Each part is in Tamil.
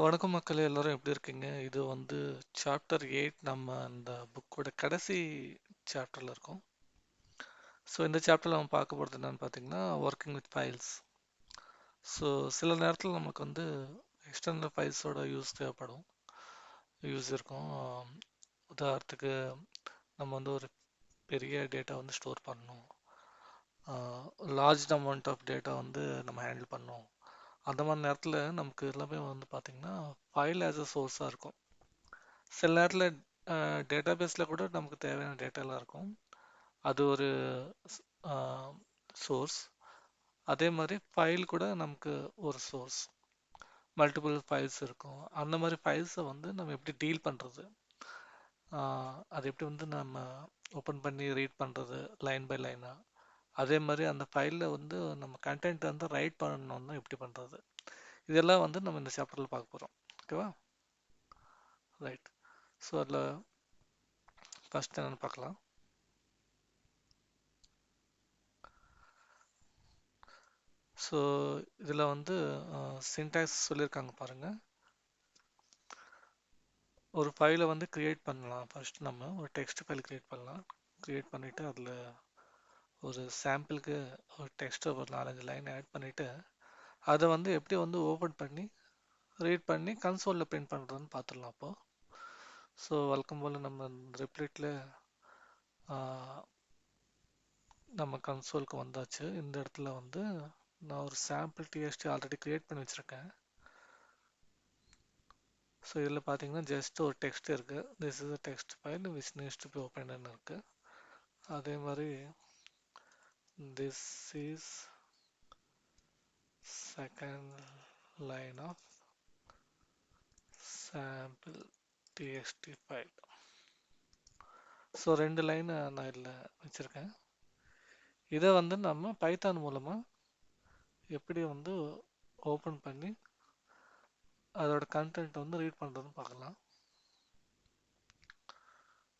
வணக்கம் மக்களே, எல்லாரும் எப்படி இருக்கீங்க? இது வந்து சாப்டர் 8. நம்ம அந்த புக்கோட கடைசி சாப்டர்ல இருக்கோம். ஸோ இந்த சாப்டர்ல நம்ம பார்க்க போகிறது என்னன்னு பார்த்தீங்கன்னா, ஒர்க்கிங் வித் ஃபைல்ஸ். ஸோ சில நேரத்தில் நமக்கு வந்து எக்ஸ்டர்னல் ஃபைல்ஸோட யூஸ் தேவைப்படும், யூஸ் இருக்கும். உதாரணத்துக்கு நம்ம வந்து ஒரு பெரிய டேட்டா வந்து ஸ்டோர் பண்ணணும், லார்ஜ் அமௌண்ட் ஆஃப் டேட்டா வந்து நம்ம ஹேண்டில் பண்ணணும். அந்த மாதிரி நேரத்தில் நமக்கு எல்லாமே வந்து பார்த்தீங்கன்னா ஃபைல் ஆஸ் அ சோர்ஸாக இருக்கும். சில நேரத்தில் டேட்டாபேஸில் கூட நமக்கு தேவையான டேட்டாலாம் இருக்கும், அது ஒரு சோர்ஸ். அதே மாதிரி ஃபைல் கூட நமக்கு ஒரு சோர்ஸ். மல்டிபிள் ஃபைல்ஸ் இருக்கும். அந்த மாதிரி ஃபைல்ஸை வந்து நம்ம எப்படி டீல் பண்ணுறது, அது எப்படி வந்து நம்ம ஓப்பன் பண்ணி ரீட் பண்ணுறது லைன் பை லைனாக, அதே மாதிரி அந்த ஃபைலில் வந்து நம்ம கண்டென்ட் வந்து ரைட் பண்ணணும்னா எப்படி பண்ணுறது, இதெல்லாம் வந்து நம்ம இந்த சாப்டரில் பார்க்க போகிறோம். ஓகேவா? ரைட். ஸோ அதில் ஃபஸ்ட் என்னென்னு பார்க்கலாம். ஸோ இதில் வந்து சின்டாக்ஸ் சொல்லியிருக்காங்க பாருங்கள். ஒரு ஃபைலை வந்து க்ரியேட் பண்ணலாம். ஃபர்ஸ்ட் நம்ம ஒரு டெக்ஸ்ட் ஃபைல் க்ரியேட் பண்ணலாம். க்ரியேட் பண்ணிவிட்டு அதில் ஒரு சாம்பிளுக்கு ஒரு டெக்ஸ்ட்டை ஒரு 4-5 லைன் ஆட் பண்ணிவிட்டு அதை வந்து எப்படி வந்து ஓப்பன் பண்ணி ரீட் பண்ணி கன்சோலில் பிரிண்ட் பண்ணுறதுன்னு பார்த்துடலாம். அப்போது ஸோ வழக்கம் போல் நம்ம ரிப்ளிட்டில் நம்ம கன்சோலுக்கு வந்தாச்சு. இந்த இடத்துல வந்து நான் ஒரு சாம்பிள் டிஎஸ்டி ஆல்ரெடி க்ரியேட் பண்ணி வச்சுருக்கேன். ஸோ இதில் பார்த்தீங்கன்னா ஜஸ்ட் ஒரு டெக்ஸ்ட் இருக்குது. This is a text file which needs to be open இருக்குது. அதே மாதிரி this is second line of sample TXT file. So 2 line நான் இதில் வச்சுருக்கேன். இதை வந்து நம்ம பைத்தான் மூலமாக எப்படி வந்து ஓப்பன் பண்ணி அதோட கண்டென்ட் வந்து ரீட் பண்ணுறதுன்னு பார்க்கலாம்.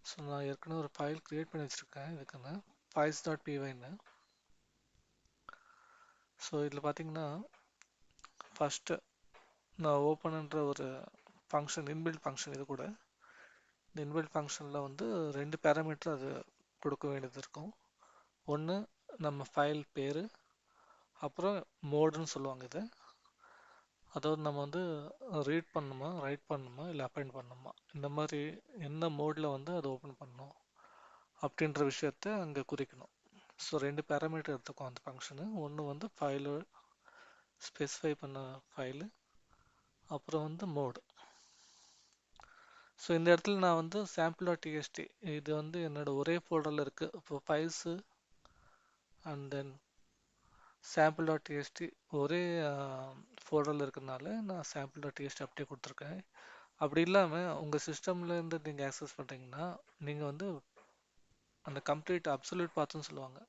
ஸோ நான் ஏற்கனவே ஒரு ஃபைல் க்ரியேட் பண்ணி வச்சுருக்கேன் இதுக்குன்னு, files.pyன்னு. ஸோ இதில் பார்த்தீங்கன்னா ஃபஸ்ட்டு நான் ஓப்பன்ன்ற ஒரு ஃபங்க்ஷன், இன்பில்ட் ஃபங்க்ஷன். இது கூட இந்த இன்பில்ட் ஃபங்க்ஷனில் வந்து 2 பேராமீட்டர் அது கொடுக்க வேண்டியது இருக்கும். ஒன்று நம்ம ஃபைல் பேர், அப்புறம் மோடுன்னு சொல்லுவாங்க இது. அதாவது நம்ம வந்து ரீட் பண்ணணுமா, ரைட் பண்ணணுமா, இல்லை அப்பெண்ட் பண்ணணுமா, இந்த மாதிரி என்ன மோடில் வந்து அதை ஓப்பன் பண்ணணும் அப்படின்ற விஷயத்த அங்கே குறிக்கணும். ஸோ 2 பேராமீட்டர் எடுத்துக்கும் அந்த ஃபங்க்ஷனு. ஒன்று வந்து ஃபைலு ஸ்பெசிஃபை பண்ண ஃபைலு, அப்புறம் வந்து மோடு. ஸோ இந்த இடத்துல நான் வந்து sample.txt இது வந்து என்னோட ஒரே ஃபோல்டரில் இருக்குது. இப்போ ஃபைல்ஸு அண்ட் தென் sample.txt ஒரே ஃபோல்டரில் இருக்கிறதுனால நான் sample.txt அப்படியே கொடுத்துருக்கேன். அப்படி இல்லாமல் உங்கள் சிஸ்டம்லேருந்து நீங்கள் ஆக்சஸ் பண்ணுறீங்கன்னா நீங்கள் வந்து அந்த கம்ப்ளீட் அப்சல்யூட் பாத்துன்னு சொல்லுவாங்க.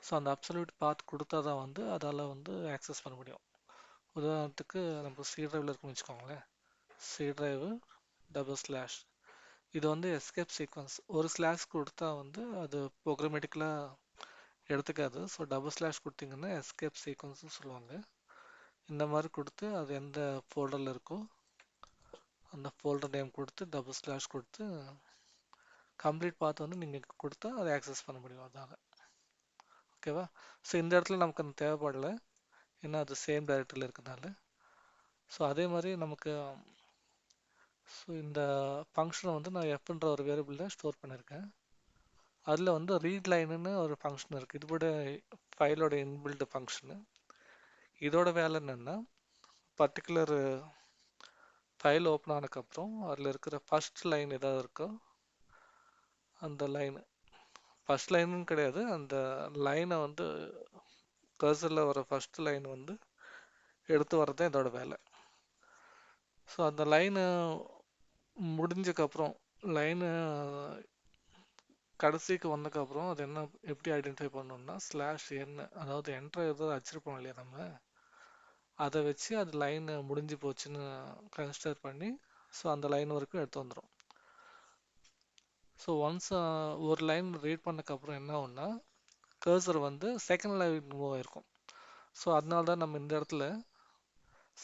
ஸோ அந்த அப்சல்யூட் பாத் கொடுத்தா தான் வந்து அதால் வந்து ஆக்சஸ் பண்ண முடியும். உதாரணத்துக்கு நம்ம சி ட்ரைவில் இருக்குன்னு வச்சுக்கோங்களேன். சி ட்ரைவு // இது வந்து எஸ்கேப் சீக்வன்ஸ். ஒரு ஸ்லாஷ் கொடுத்தா வந்து அது ப்ரோக்ராமேட்டிக்கலாக எடுத்துக்காது. ஸோ // கொடுத்தீங்கன்னா எஸ்கேப் சீக்வன்ஸ்னு சொல்லுவாங்க. இந்த மாதிரி கொடுத்து அது எந்த ஃபோல்டரில் இருக்கோ அந்த ஃபோல்டர் நேம் கொடுத்து // கொடுத்து கம்ப்ளீட் பாத் வந்து நீங்கள் கொடுத்தா அதை ஆக்சஸ் பண்ண முடியும். அதால் ஓகேவா? ஸோ இந்த இடத்துல நமக்கு அந்த தேவைப்படலை, ஏன்னா அது சேம் டைரக்டரியில் இருக்கிறதுனால. ஸோ அதே மாதிரி நமக்கு ஸோ இந்த ஃபங்க்ஷனை வந்து நான் எஃப்ன்ற ஒரு வேரியபிளில் ஸ்டோர் பண்ணியிருக்கேன். அதில் வந்து ரீட் லைனுன்னு ஒரு ஃபங்க்ஷன் இருக்குது. இது கூட ஃபைலோட இன்பில்ட் ஃபங்க்ஷனு. இதோட வேலை என்னென்னா, பர்டிகுலர் ஃபைல் ஓப்பன் ஆனதுக்கப்புறம் அதில் இருக்கிற ஃபர்ஸ்ட் லைன் ஏதாவது இருக்கோ அந்த லைனு, ஃபர்ஸ்ட் லைனுன்னு கிடையாது, அந்த லைனை வந்து கர்சரில் வர ஃபர்ஸ்ட் லைன் வந்து எடுத்து வரது தான் இதோட வேலை. ஸோ அந்த லைனு முடிஞ்சக்கப்புறம், லைனு கடைசிக்கு வந்ததுக்கப்புறம் அது என்ன எப்படி ஐடென்டிஃபை பண்ணணும்னா /n, அதாவது என்ட்ரு ஏதோ அச்சிருப்போம் இல்லையா நம்ம, அதை வச்சு அது லைன் முடிஞ்சு போச்சுன்னு கன்சிடர் பண்ணி ஸோ அந்த லைன் வரைக்கும் எடுத்து வந்துடும். ஸோ ஒன்ஸ் ஒரு லைன் ரீட் பண்ணக்கப்புறம் என்ன ஆகும்னா கர்சர் வந்து செகண்ட் லைன் மூவ் ஆயிருக்கும். ஸோ அதனால தான் நம்ம இந்த இடத்துல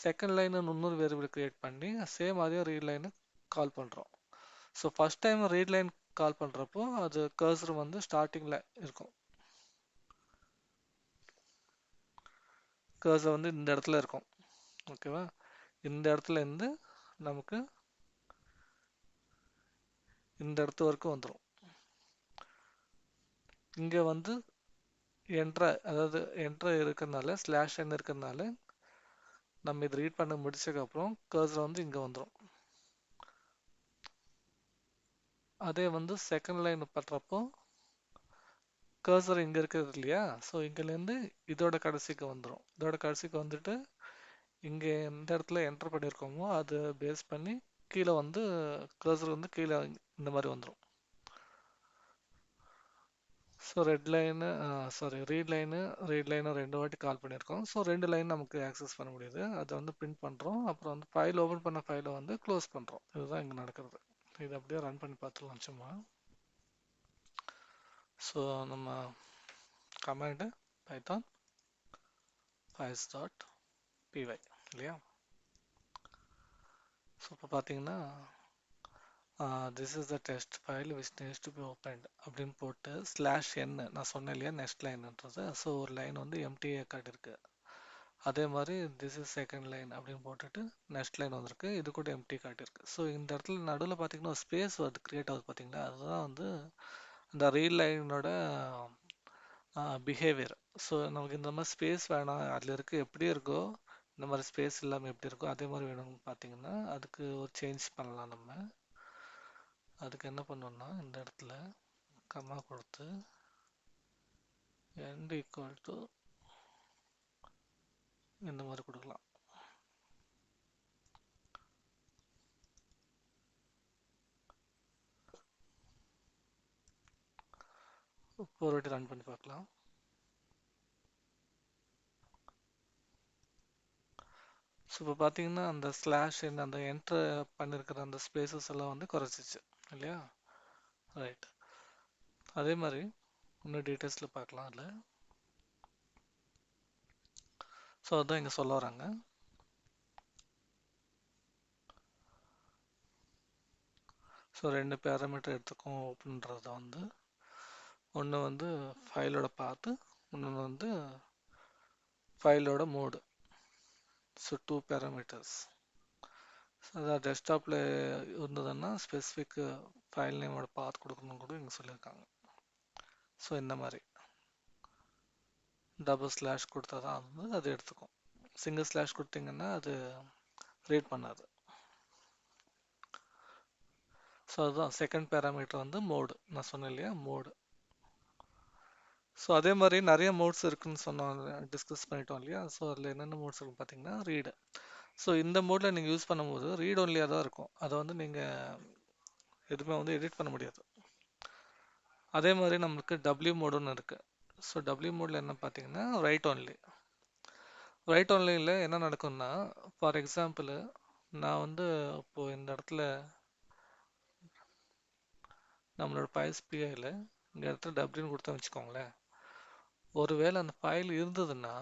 செகண்ட் லைன் இன்னொரு வேரியபிள் கிரியேட் பண்ணி சேம் அதே ரீட் லைனை கால் பண்ணுறோம். So first time read line call பண்ணுறப்போ அது கர்சர் வந்து ஸ்டார்டிங்கில் இருக்கும். கர்சர் வந்து இந்த இடத்துல இருக்கும். ஓகேவா? இந்த இடத்துல இருந்து நமக்கு இந்த இடத்து வரைக்கும் வந்துடும். இங்கே வந்து அதாவது என்ட்ரு இருக்கிறதுனால ஸ்லாஷ் என் இருக்கிறதுனால நம்ம இது ரீட் பண்ண முடிச்சதுக்கப்புறம் கர்சர் வந்து இங்கே வந்துடும். அதே வந்து செகண்ட் லைன் பண்ணுறப்போ கர்சர் இங்கே இருக்கிறது இல்லையா? ஸோ இங்கேருந்து இதோட கடைசிக்கு வந்துடும். இதோட கடைசிக்கு வந்துட்டு இங்கே எந்த இடத்துல என்டர் பண்ணியிருக்கோமோ அது பேஸ் பண்ணி கீழே வந்து கர்சர் வந்து கீழே இந்த மாதிரி வந்துடும். ஸோ ரீட் லைனு ரெண்டு வாட்டி கால் பண்ணியிருக்கோம். ஸோ ரெண்டு லைன் நமக்கு ஆக்சஸ் பண்ண முடியுது. அதை வந்து பிரிண்ட் பண்ணுறோம். அப்புறம் வந்து ஃபைல் ஓப்பன் பண்ண ஃபைலை வந்து க்ளோஸ் பண்ணுறோம். இதுதான் இங்கே நடக்கிறது. இது அப்படியே ரன் பண்ணி பார்த்துக்கலாம் சும்மா. ஸோ நம்ம கமாண்டு பைத்தான் files.py இல்லையா? ஸோ இப்போ பார்த்தீங்கன்னா this is the test file which needs to B opened அப்படின்னு போட்டு /n நான் சொன்னேன் இல்லையா நெக்ஸ்ட் லைன்ன்றது. ஸோ ஒரு லைன் வந்து எம்டிஏ காட்டியிருக்கு. அதே மாதிரி திஸ் இஸ் செகண்ட் லைன் அப்படின்னு போட்டுட்டு நெக்ஸ்ட் லைன் வந்திருக்கு. இது கூட எம்டி காட்டியிருக்கு. ஸோ இந்த இடத்துல நடுவில் பார்த்தீங்கன்னா ஒரு ஸ்பேஸ் வருது கிரியேட் ஆகுது பார்த்தீங்களா? அதுதான் வந்து அந்த ரீட் லைனோட பிஹேவியர். ஸோ நமக்கு இந்த மாதிரி ஸ்பேஸ் வேணாம், அதில் இருக்க எப்படி இருக்கோ இந்த மாதிரி ஸ்பேஸ் இல்லாமல் எப்படி இருக்கோ அதே மாதிரி வேணும்னு பார்த்தீங்கன்னா அதுக்கு ஒரு சேஞ்ச் பண்ணலாம். நம்ம அதுக்கு என்ன பண்ணோம்னா இந்த இடத்துல கம்மா கொடுத்து end ஈக்குவல் டு இந்த மாதிரி கொடுக்கலாம். ஒரு வாட்டி ரன் பண்ணி பார்க்கலாம். ஸோ இப்போ பார்த்தீங்கன்னா அந்த ஸ்லாஷ் அந்த என்ட்ரு பண்ணியிருக்கிற அந்த ஸ்பேசஸ் எல்லாம் வந்து குறைச்சிச்சு இல்லையா? ரைட். அதே மாதிரி இன்னும் டீட்டெயில்ஸில் பார்க்கலாம் அதில். ஸோ அதான் இங்கே சொல்ல வராங்க. ஸோ ரெண்டு பேராமீட்டர் எடுத்துக்கோம் அப்படின்றத வந்து ஒன்று வந்து ஃபைலோட பாத்து, இன்னொன்று வந்து ஃபைலோட மோடு. So 2 parameters. அதான் டெஸ்க்டாப்பில் இருந்ததுன்னா ஸ்பெசிஃபிக் ஃபைல் நேமோட பாத் கொடுக்கணும்னு கூட இங்கே சொல்லியிருக்காங்க. ஸோ இந்த மாதிரி டபுள் ஸ்லாஷ் கொடுத்தா தான் வந்து அது எடுத்துக்கும். சிங்கிள் ஸ்லாஷ் கொடுத்தீங்கன்னா அது ரீட் பண்ணாது. ஸோ அதுதான் செகண்ட் பேராமீட்டர் வந்து மோடு. நான் சொன்னேன் இல்லையா மோடு. ஸோ அதே மாதிரி நிறைய மோட்ஸ் இருக்குன்னு சொன்னோம், டிஸ்கஸ் பண்ணிட்டோம் இல்லையா? ஸோ அதில் என்னென்ன மோட்ஸ் இருக்குன்னு பார்த்தீங்கன்னா ரீடு. ஸோ இந்த மோடில் நீங்கள் யூஸ் பண்ணும்போது ரீட் ஒன்லியாக தான் இருக்கும். அதை வந்து நீங்கள் எதுவுமே வந்து எடிட் பண்ண முடியாது. அதே மாதிரி நம்மளுக்கு டபிள்யூ மோடுன்னு இருக்குது. ஸோ டபிள்யூ மோடில் என்ன பார்த்தீங்கன்னா ரைட் ஒன்லி. ரைட் ஒன்லியில் என்ன நடக்கும்னா ஃபார் எக்ஸாம்பிள் நான் வந்து இப்போது இந்த இடத்துல நம்மளோட PySPIயில் இந்த இடத்துல டபிள்யூன்னு கொடுத்தா வச்சுக்கோங்களேன். ஒருவேளை அந்த ஃபைல் இருந்ததுன்னா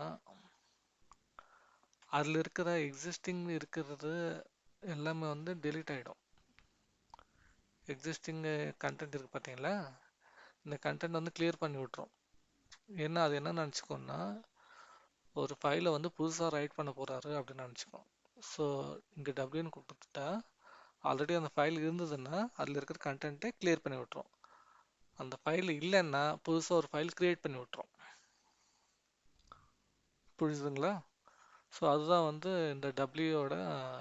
அதில் இருக்கிற எக்ஸிஸ்டிங் இருக்கிறது எல்லாமே வந்து டெலீட் ஆகிடும். எக்ஸிஸ்டிங் கண்டென்ட் இருக்குது பார்த்தீங்களா? இந்த கண்டென்ட் வந்து கிளியர் பண்ணி விட்ரும். ஏன்னா அது என்ன நினச்சிக்கோன்னா ஒரு ஃபைலை வந்து புதுசாக ரைட் பண்ண போகிறாரு அப்படின்னு நினச்சிக்கோம். ஸோ இங்கே டபிள்யூன்னு கொடுத்துட்டா ஆல்ரெடி அந்த ஃபைல் இருந்ததுன்னா அதில் இருக்கிற கண்டென்ட்டை கிளியர் பண்ணி விட்ரும். அந்த ஃபைல் இல்லைன்னா புதுசாக ஒரு ஃபைல் கிரியேட் பண்ணி விட்ரும். புரியுதுங்களா? ஸோ அதுதான் வந்து இந்த டபிள்யூயோட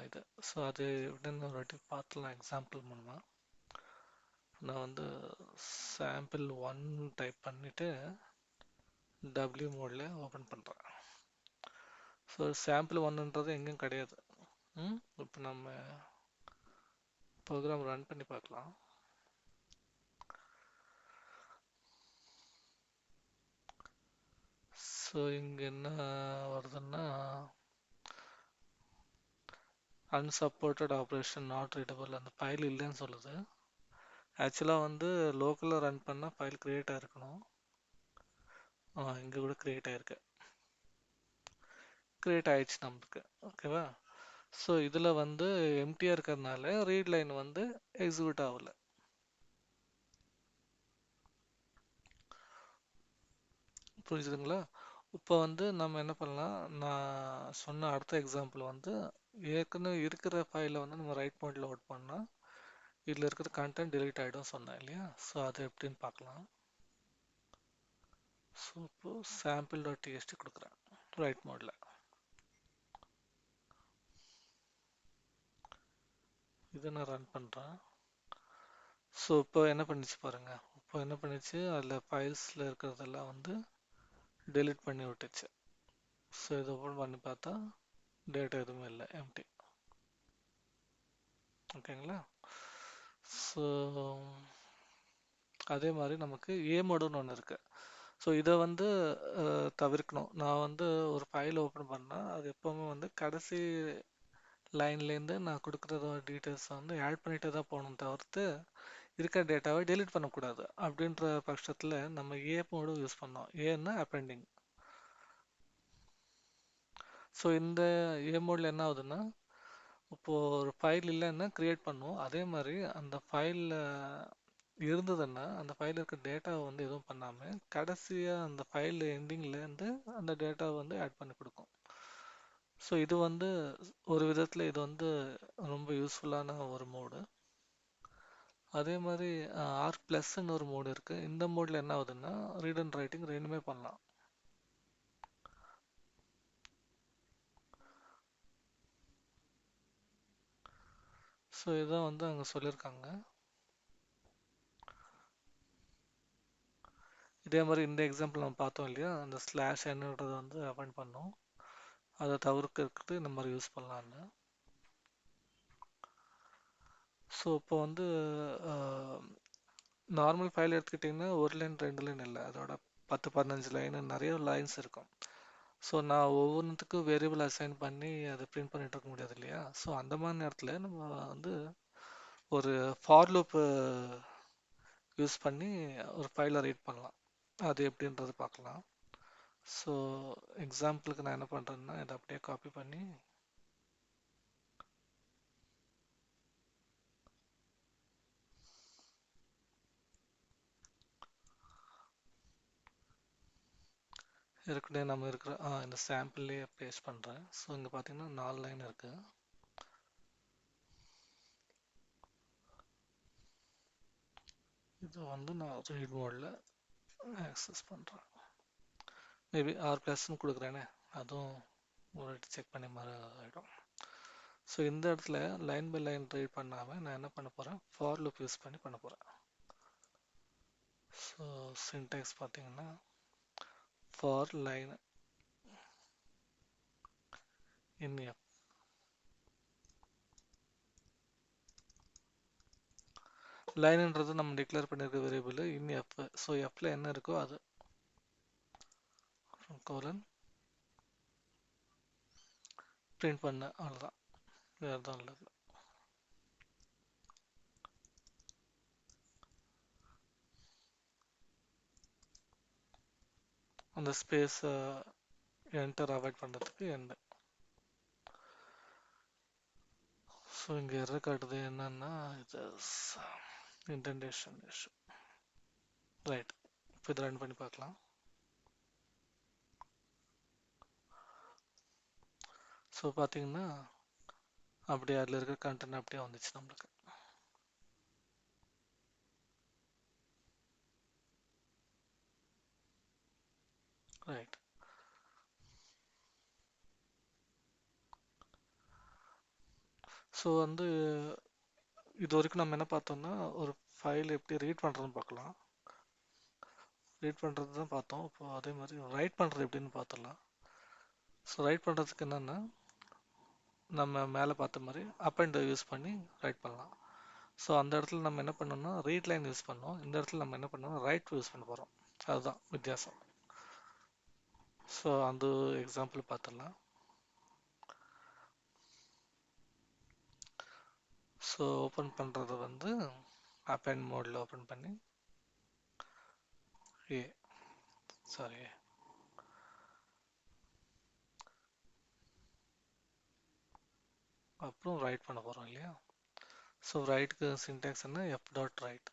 இது. ஸோ அது எப்படின்னு ஒரு வாட்டி பார்த்துலாம் எக்ஸாம்பிள் மூலமாக. நான் வந்து சாம்பிள் 1 டைப் பண்ணிவிட்டு டபிள்யூ மோடில் ஓப்பன் பண்ணுறேன். ஸோ சாம்பிள் 1ன்றது எங்கேயும் கிடையாது. இப்போ நம்ம ப்ரோக்ராம் ரன் பண்ணி பார்க்கலாம். ஸோ இங்கே என்ன வருதுன்னா அன்சப்போர்ட்டட் ஆப்ரேஷன் நாட் ரீடபிள், அந்த ஃபைல் இல்லைன்னு சொல்லுது. ஆக்சுவலாக வந்து லோக்கலில் ரன் பண்ணால் ஃபைல் க்ரியேட் ஆகிருக்கணும். இங்கே கூட க்ரியேட் ஆகிருக்கு. க்ரியேட் ஆகிடுச்சு நமக்கு. ஓகேவா? ஸோ இதில் வந்து எம்டியாக இருக்கிறதுனால ரீட் லைன் வந்து எக்ஸிக்யூட் ஆகல. புரிஞ்சுதுங்களா? இப்போ வந்து நம்ம என்ன பண்ணலாம், நான் சொன்ன அடுத்த எக்ஸாம்பிள் வந்து ஏற்கனவே இருக்கிற ஃபைலை வந்து நம்ம ரைட் மோடில் லோட் பண்ணால் இதில் இருக்கிற கண்டென்ட் delete ஆகிடும் சொன்னேன் இல்லையா? ஸோ அது எப்படின்னு பார்க்கலாம். ஸோ இப்போ sample.txt கொடுக்குறேன் ரைட் மோடில். இதை நான் ரன் பண்ணுறேன். ஸோ இப்போ என்ன பண்ணிச்சு பாருங்க. இப்போ என்ன பண்ணிச்சு, அதில் ஃபைல்ஸில் இருக்கிறதெல்லாம் வந்து delete பண்ணி விட்டுச்சு. ஸோ இதை ஓப்பன் பண்ணி பார்த்தா டேட்டா எதுவுமே இல்லை, எம்டி. ஓகேங்களா? ஸோ அதே மாதிரி நமக்கு ஏ மோடுன்னு ஒன்று இருக்கு. ஸோ இதை வந்து தவிர்க்கணும். நான் வந்து ஒரு ஃபைல் ஓப்பன் பண்ணால் அது எப்போவுமே வந்து கடைசி லைன்லேருந்து நான் கொடுக்குறத டீட்டெயில்ஸை வந்து ஆட் பண்ணிட்டு தான் போகணும், தவிர்த்து இருக்கிற டேட்டாவை டெலீட் பண்ணக்கூடாது. அப்படின்ற பட்சத்தில் நம்ம ஏ மோடு யூஸ் பண்ணோம். ஏன்னா அப்பெண்டிங். ஸோ இந்த ஏ மோடில் என்ன ஆகுதுன்னா, இப்போது ஒரு ஃபைல் இல்லைன்னா க்ரியேட் பண்ணுவோம். அதே மாதிரி அந்த ஃபைலில் இருந்ததுன்னா அந்த ஃபைலில் இருக்க டேட்டாவை வந்து எதுவும் பண்ணாமல் கடைசியாக அந்த ஃபைல் எண்டிங்லேருந்து அந்த டேட்டாவை வந்து ஆட் பண்ணி கொடுக்கும். ஸோ இது வந்து ஒரு விதத்தில் இது வந்து ரொம்ப யூஸ்ஃபுல்லான ஒரு மோடு. அதே மாதிரி ஆர் ப்ளஸ்ன்னு ஒரு மோடு இருக்குது. இந்த மோடில் என்ன ஆகுதுன்னா ரீட் அண்ட் ரைட்டிங் ரெண்டுமே பண்ணலாம். ஸோ இதான் வந்து அங்கே சொல்லியிருக்காங்க. இதே மாதிரி இந்த எக்ஸாம்பிள் நம்ம பார்த்தோம் இல்லையா, அந்த ஸ்லாஷ் என்னன்றதை வந்து அவாய்ட் பண்ணோம். அதை தவிர்க்கிறதுக்கு இந்த மாதிரி யூஸ் பண்ணலான்னு. ஸோ இப்போ வந்து நார்மல் ஃபைல் எடுத்துக்கிட்டிங்கன்னா ஒரு லைன் 2 லைன் இல்லை, அதோட 10-15 லைன் நிறைய லைன்ஸ் இருக்கும். ஸோ நான் ஒவ்வொன்றுத்துக்கும் வேரியபிள் அசைன் பண்ணி அதை பிரிண்ட் பண்ணிட்டு இருக்க முடியாது இல்லையா? ஸோ அந்த மாதிரி நேரத்தில் நம்ம வந்து ஒரு ஃபார் லூப் யூஸ் பண்ணி ஒரு ஃபைலை ரீட் பண்ணலாம். அது எப்படின்றது பார்க்கலாம். ஸோ எக்ஸாம்பிளுக்கு நான் என்ன பண்ணுறேன்னா இதை அப்படியே காப்பி பண்ணி ஏற்கனவே நம்ம இருக்கிற இந்த சாம்பிள்லேயே பேஸ்ட் பண்ணுறேன். ஸோ இங்கே பார்த்தீங்கன்னா 4 லைன் இருக்குது. இது வந்து நான் ரீட் மோடில் ஆக்சஸ் பண்ணுறேன். மேபி ஆர் ப்ளஸ்ன்னு கொடுக்குறேனே, அதுவும் ஒரு செக் பண்ணி மாதிரி ஆகிடும். ஸோ இந்த இடத்துல லைன் பை லைன் ரீட் பண்ணாமல் நான் என்ன பண்ண போகிறேன், ஃபார் லூப் யூஸ் பண்ணி பண்ண போகிறேன். ஸோ சின்டெக்ஸ் பார்த்தீங்கன்னா ஃபார் லைன் இன் எஃப். லைன்ன்றது நம்ம டிக்ளேர் பண்ணியிருக்க வேரியபிள் இன் எஃப். ஸோ எஃப்ல என்ன இருக்கோ அது கோலன் பிரிண்ட் பண்ண, அவ்வளோதான். வேறு தான் இல்லை. அந்த ஸ்பேஸை என்டர் அவாய்ட் பண்ணுறதுக்கு எண்டு. ஸோ இங்கே எரர் காட்டுது என்னன்னா இது இன்டென்டேஷன் இஷ்யூ. ரைட், இப்போ இதை ரன் பண்ணி பார்க்கலாம். ஸோ பார்த்தீங்கன்னா அப்படியே அதில் இருக்க கண்டென்ட் அப்படியே வந்துச்சு நம்மளுக்கு. ரைட். ஸோ வந்து இது வரைக்கும் நம்ம என்ன பார்த்தோம்னா ஒரு ஃபைல் எப்படி ரீட் பண்ணுறதுன்னு பார்க்கலாம். ரீட் பண்ணுறது தான் பார்த்தோம். இப்போ அதே மாதிரி ரைட் பண்ணுறது எப்படின்னு பார்த்துடலாம். ஸோ ரைட் பண்ணுறதுக்கு என்னென்னா நம்ம மேலே பார்த்த மாதிரி அப் அண்ட் யூஸ் பண்ணி ரைட் பண்ணலாம். ஸோ அந்த இடத்துல நம்ம என்ன பண்ணோம்னா ரீட் லைன் யூஸ் பண்ணோம். இந்த இடத்துல நம்ம என்ன பண்ணோம், ரைட் யூஸ் பண்ண போகிறோம். அதுதான் வித்தியாசம். ஸோ அந்த எக்ஸாம்பிள் பார்த்துடலாம். ஸோ ஓப்பன் பண்ணுறது வந்து அப்பெண்ட் மோடில் ஓப்பன் பண்ணி சாரி அப்புறம் ரைட் பண்ண போகிறோம் இல்லையா. ஸோ ரைட்டுக்கு சின்டாக்ஸ் என்ன, எஃப் டாட் ரைட்.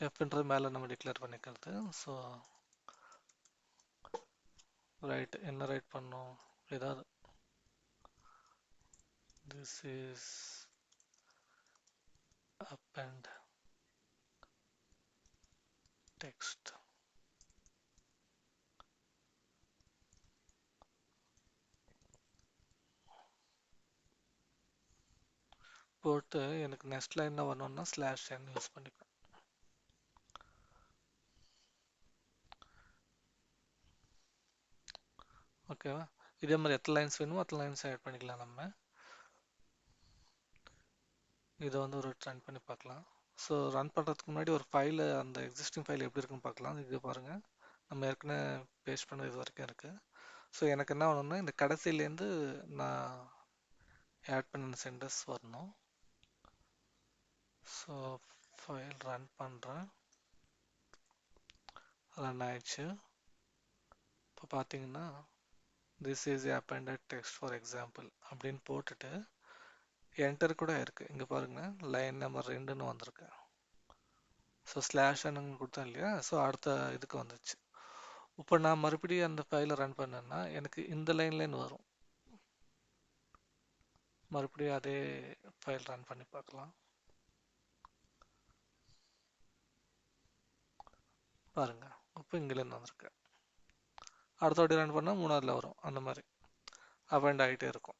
எஃப்ன்றது மேலே நம்ம டிக்ளேர் பண்ணிக்கிறது. ஸோ ரைட் என்ன ரைட் பண்ணோம், ஏதாவது திஸ் இஸ் append text போட்டு எனக்கு நெக்ஸ்ட் லைன் வரணும்னா ஸ்லாஷ் n யூஸ் பண்ணிப்பேன். ஓகேவா. இதே மாதிரி எத்தனை லைன்ஸ் வேணுமோ அத்தனை லைன்ஸ் ஆட் பண்ணிக்கலாம். நம்ம இதை வந்து ஒரு ரன் பண்ணி பார்க்கலாம். ஸோ ரன் பண்ணுறதுக்கு முன்னாடி ஒரு ஃபைலு, அந்த எக்ஸிஸ்டிங் ஃபைல் எப்படி இருக்குன்னு பார்க்கலாம். இது பாருங்கள், நம்ம ஏற்கனவே பேஸ்ட் பண்ண இது வரைக்கும் இருக்குது. ஸோ எனக்கு என்ன ஆகணும்னா இந்த கடைசியிலேருந்து நான் ஆட் பண்ண சென்டர்ஸ் வரணும். ஸோ ஃபைல் ரன் பண்ணுறேன், ரன் ஆயிடுச்சு. இப்போ பார்த்தீங்கன்னா this is appended text for example அப்படின்னு போட்டுட்டு என்டர் கூட இருக்கு. இங்கே பாருங்க லைன் நம்பர் 2ன்னு வந்திருக்கு. ஸோ ஸ்லாஷ் என்னன்னு கொடுத்தேன் இல்லையா. ஸோ அடுத்த இதுக்கு வந்துச்சு. இப்போ நான் மறுபடியும் அந்த ஃபைலை ரன் பண்ணேன்னா எனக்கு இந்த லைன் வரும். மறுபடியும் அதே ஃபைல் ரன் பண்ணி பார்க்கலாம். பாருங்க இப்போ இங்கிலேருந்து வந்திருக்கு. அடுத்த வாட்டி ரன் பண்ணால் 3ஆவதுல வரும். அந்த மாதிரி அப்பெண்ட் ஆகிட்டே இருக்கும்.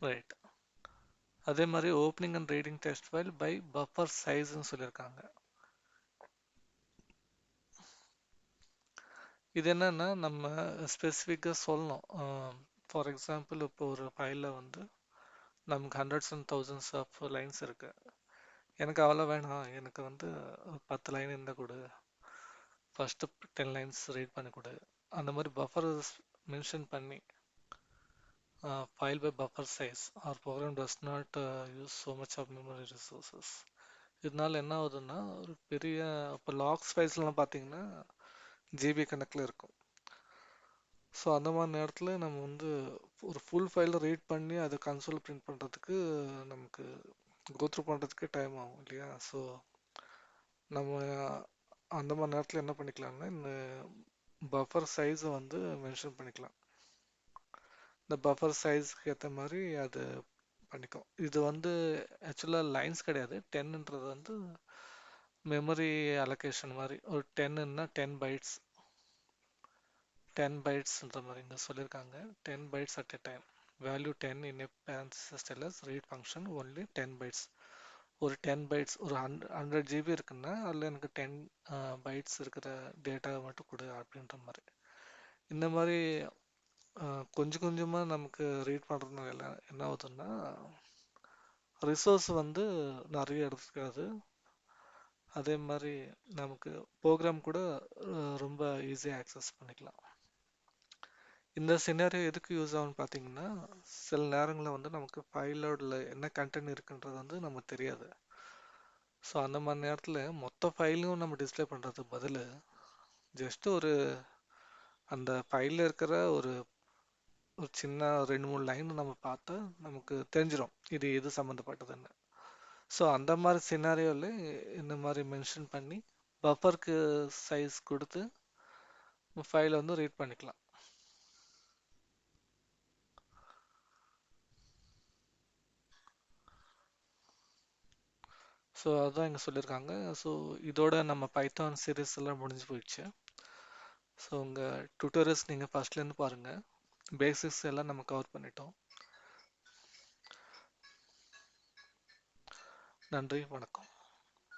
ரைட். அதே மாதிரி opening and reading test file by buffer சைஸ்ன்னு சொல்லியிருக்காங்க. இது என்னன்னா நம்ம ஸ்பெசிஃபிக்காக சொல்லணும். ஃபார் எக்ஸாம்பிள் இப்போ ஒரு ஃபைலில் வந்து நமக்கு hundreds and thousands of lines இருக்கு. எனக்கு அவ்வளோ வேணாம், எனக்கு வந்து 10 லைன் இருந்தால் கொடு, ஃபஸ்ட்டு 10 லைன்ஸ் ரீட் பண்ணி கொடு, அந்த மாதிரி பஃபர் மென்ஷன் பண்ணி file by buffer size or program does not use so much of memory resources. இதனால என்ன ஆகுதுன்னா ஒரு பெரிய இப்போ லாக்ஸ் ஃபைல்ஸ்லாம் பார்த்தீங்கன்னா ஜிபி கணக்கில் இருக்கும். ஸோ அந்த மாதிரி நேரத்தில் நம்ம வந்து ஒரு ஃபுல் ஃபைலை ரீட் பண்ணி அதை கன்சோல் பிரிண்ட் பண்ணுறதுக்கு நமக்கு கோத்ரூ பண்ணுறதுக்கு டைம் ஆகும் இல்லையா. ஸோ நம்ம அந்த மாதிரி நேரத்தில் என்ன பண்ணிக்கலாம்னா இந்த பஃபர் சைஸை வந்து மென்ஷன் பண்ணிக்கலாம். இந்த பஃபர் சைஸ்க்கு ஏற்ற மாதிரி அது பண்ணிக்கும். இது வந்து ஆக்சுவலாக லைன்ஸ் கிடையாது. 10ன்றது வந்து மெமரி அலோகேஷன் மாதிரி. ஒரு 10ன்னா 10 பைட்ஸ், 10 பைட்ஸ்ன்ற மாதிரி இங்கே சொல்லியிருக்காங்க. 10 bytes at a time, value 10 in a parenthesis tells read function only 10 bytes. ஒரு 10 பைட்ஸ் ஒரு 100 ஜிபி இருக்குன்னா அதில் எனக்கு 10 பைட்ஸ் இருக்கிற டேட்டா மட்டும் கொடு அப்படின்ற மாதிரி. இந்த மாதிரி கொஞ்சம் கொஞ்சமாக நமக்கு ரீட் பண்ணுறதுனால என்ன ஆகுதுன்னா ரிசோர்ஸ் வந்து நிறைய எடுத்துக்காது. அதே மாதிரி நமக்கு ப்ரோக்ராம் கூட ரொம்ப ஈஸியாக ஆக்சஸ் பண்ணிக்கலாம். இந்த சினாரியோ எதுக்கு யூஸ் ஆகும்னு பார்த்தீங்கன்னா சில நேரங்களில் வந்து நமக்கு ஃபைலோட என்ன கண்டென்ட் இருக்குன்றது வந்து நமக்கு தெரியாது. ஸோ அந்த மாதிரி நேரத்தில் மொத்த ஃபைலும் நம்ம டிஸ்பிளே பண்ணுறதுக்கு பதில் ஜஸ்ட் ஒரு அந்த ஃபைலில் இருக்கிற ஒரு ஒரு சின்ன 2-3 லைன் நம்ம பார்த்தா நமக்கு தெரிஞ்சிடும் இது எது சம்மந்தப்பட்டதுன்னு. ஸோ அந்த மாதிரி சினாரியோவில் இந்த மாதிரி மென்ஷன் பண்ணி பஃபருக்கு சைஸ் கொடுத்து ஃபைலை வந்து ரீட் பண்ணிக்கலாம். ஸோ அதுதான் இங்கே சொல்லியிருக்காங்க. ஸோ இதோட நம்ம பைத்தான் சீரீஸ் எல்லாம் முடிஞ்சு போயிடுச்சு. ஸோ உங்கள் டுட்டோரியல்ஸ் நீங்கள் ஃபஸ்ட்லேருந்து பாருங்கள். பேசிக்ஸ் எல்லாம் நம்ம கவர் பண்ணிட்டோம். நன்றி, வணக்கம்.